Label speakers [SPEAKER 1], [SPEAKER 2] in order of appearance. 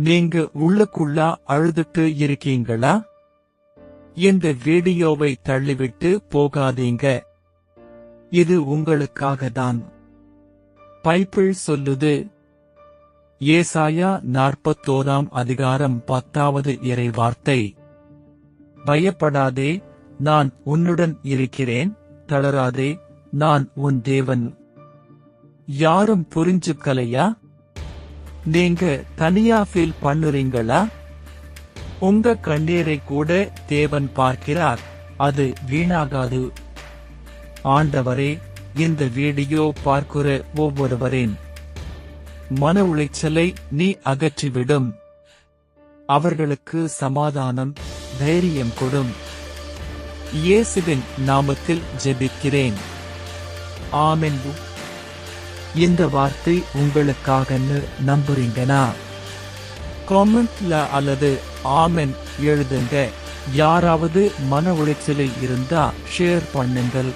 [SPEAKER 1] நீங்க உள்ளுக்குள்ள அழுதுட்டு இருக்கீங்களா? இந்த வீடியோவை தள்ளிவிட்டு போகாதீங்க. இது உங்களுக்காக தான். பைபிள் சொல்லுது. ஏசாயா 41 அதிகாரம் 10 இறைவார்த்தை. பயப்படாதே, நான் உன்னுடன் இருக்கிறேன். தளராதே, நான் உன் தேவன். யாரும் புரிஞ்சுக்கலையா? நீங்க தனியா ஃபீல் பண்ணுறீங்களா? உங்க கண்ணீரை கூட தேவன் பார்க்கிறார். அது வீணாகாது. ஆண்டவரே, இந்த வீடியோ பார்க்கிற ஒவ்வொருவரின் மன உளைச்சலை நீ அகற்றிவிடும். அவர்களுக்கு சமாதானம், தைரியம் கொடும். இயேசுவின் நாமத்தில் ஜெபிக்கிறேன். ஆமென். இந்த வார்த்தை உங்களுக்காகன்னு நம்புறீங்கனா காமெண்ட்ல அல்லது ஆமென் எழுதுங்க. யாராவது மன உளைச்சலில் இருந்தா ஷேர் பண்ணுங்கள்.